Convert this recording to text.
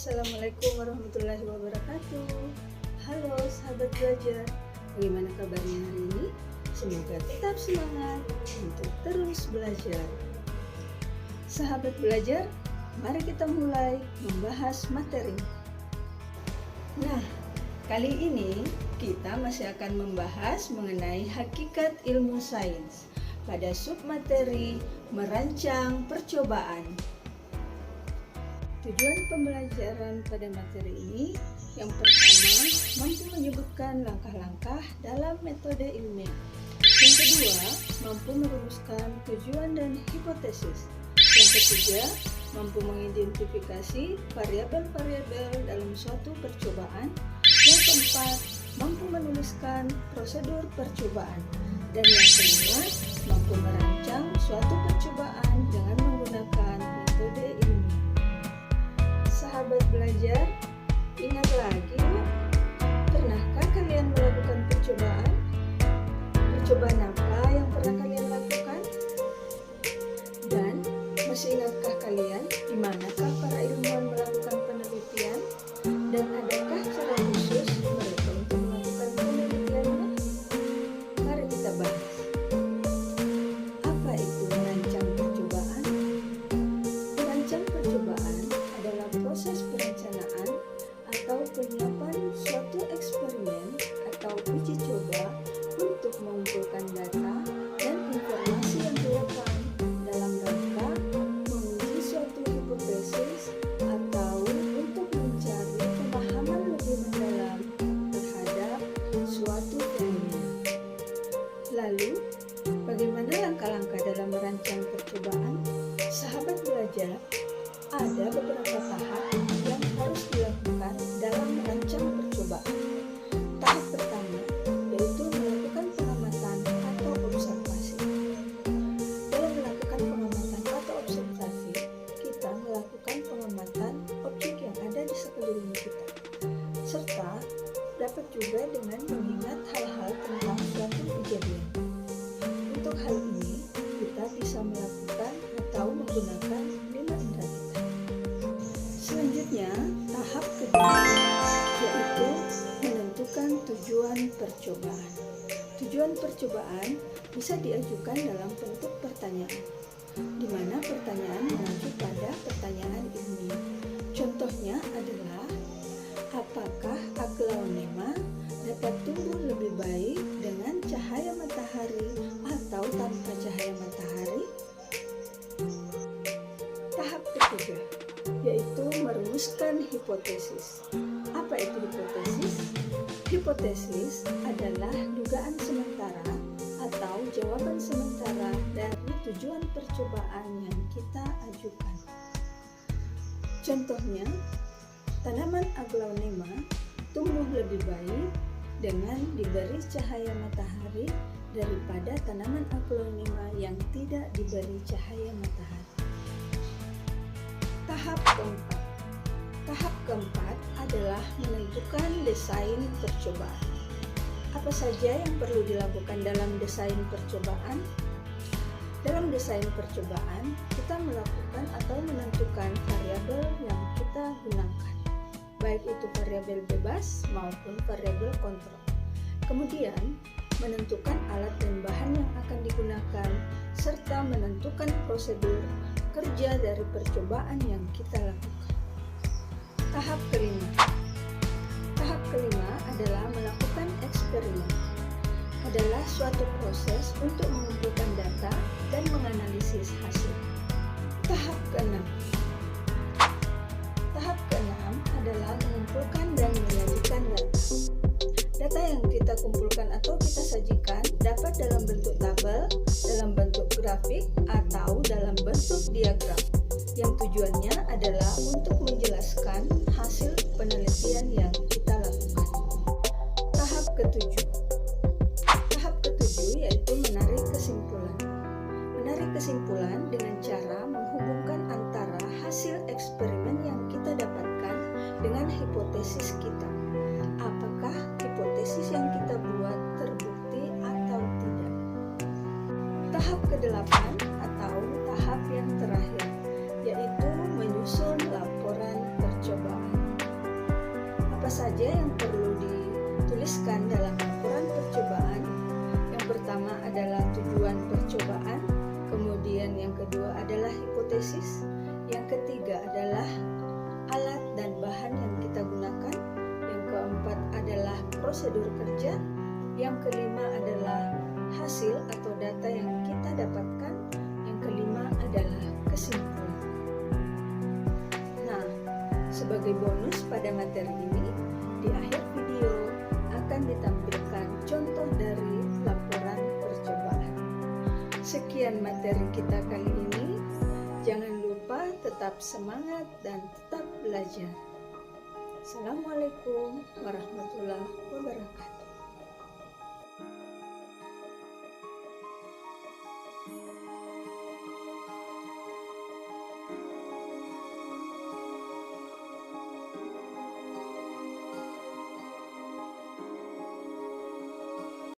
Assalamualaikum warahmatullahi wabarakatuh. Halo sahabat belajar, bagaimana kabarnya hari ini? Semoga tetap semangat untuk terus belajar. Sahabat belajar, mari kita mulai membahas materi. Nah, kali ini kita masih akan membahas mengenai hakikat ilmu sains pada submateri merancang percobaan. Tujuan pembelajaran pada materi ini yang pertama, mampu menyebutkan langkah-langkah dalam metode ilmiah. Yang kedua, mampu merumuskan tujuan dan hipotesis. Yang ketiga, mampu mengidentifikasi variabel-variabel dalam suatu percobaan. Yang keempat, mampu menuliskan prosedur percobaan. Dan yang kelima, mampu merancang suatu percobaan dengan menggunakan metode ilmiah. Sahabat belajar, ingat lagi yuk, pernahkah kalian melakukan percobaan? Percobaan apa yang pernah kalian lakukan? Dan masih ingatkah kalian di manakah para ilmuwan melakukan penelitian? Dan adakah cara khusus mereka untuk melakukan penelitiannya? Mari kita bahas. Apa itu merancang percobaan? Merancang percobaan adalah proses perencanaan atau penyiapan suatu eksperimen atau uji coba untuk mengumpulkan data dan informasi yang relevan dalam rangka menguji suatu hipotesis atau untuk mencari pemahaman lebih mendalam terhadap suatu fenomena. Lalu, bagaimana langkah-langkah dalam merancang percobaan? Sahabat belajar, ada beberapa tahap yang harus dilakukan dalam merancang percobaan. Tahap pertama yaitu melakukan pengamatan atau observasi. Dalam melakukan pengamatan atau observasi, kita melakukan pengamatan objek yang ada di sekeliling kita, serta dapat juga dengan mengingat hal-hal tentang suatu kejadian. Untuk hal ini, kita bisa melakukan atau menggunakan 5 indera kita. Selanjutnya, tahap kedua yaitu menentukan tujuan percobaan. Tujuan percobaan bisa diajukan dalam bentuk pertanyaan, di mana pertanyaan mengacu pada pertanyaan ilmiah. Contohnya adalah, apakah aglaonema dapat tumbuh lebih baik dengan cahaya matahari atau tanpa cahaya matahari? Tahap ketiga yaitu merumuskan hipotesis. Apa itu hipotesis? Hipotesis adalah dugaan sementara atau jawaban sementara dari tujuan percobaan yang kita ajukan. Contohnya, tanaman aglaonema tumbuh lebih baik dengan diberi cahaya matahari daripada tanaman aglaonema yang tidak diberi cahaya matahari. Tahap keempat adalah menentukan desain percobaan. Apa saja yang perlu dilakukan dalam desain percobaan? Dalam desain percobaan, kita melakukan atau menentukan variabel yang kita gunakan, baik itu variabel bebas maupun variabel kontrol. Kemudian, menentukan alat dan bahan yang akan digunakan, serta menentukan prosedur kerja dari percobaan yang kita lakukan. Tahap kelima adalah melakukan eksperimen. Adalah suatu proses untuk mengumpulkan data dan menganalisis hasil. Tahap keenam adalah mengumpulkan dan menyajikan data. Data yang kita kumpulkan atau kita sajikan dapat dalam bentuk tabel, dalam bentuk grafik, atau dalam bentuk diagram, yang tujuannya adalah untuk menjelaskan hasil penelitian yang kita lakukan. Tahap ketujuh yaitu menarik kesimpulan. Menarik kesimpulan dengan cara menghubungkan antara hasil eksperimen yang kita dapatkan dengan hipotesis kita. Apakah hipotesis yang kita buat terbukti atau tidak? Tahap ke-8 atau tahap yang terakhir yaitu menyusun laporan percobaan. saja yang perlu dituliskan dalam laporan percobaan? Yang pertama adalah tujuan percobaan, kemudian yang kedua adalah hipotesis, yang ketiga adalah alat dan bahan yang kita gunakan, yang keempat adalah prosedur kerja, yang kelima adalah hasil atau data yang kita dapatkan, yang kelima adalah kesimpulan. Nah, sebagai bonus pada materi ini, di akhir video akan ditampilkan contoh dari laporan percobaan. Sekian materi kita kali ini. Jangan lupa tetap semangat dan tetap belajar. Assalamualaikum warahmatullahi wabarakatuh.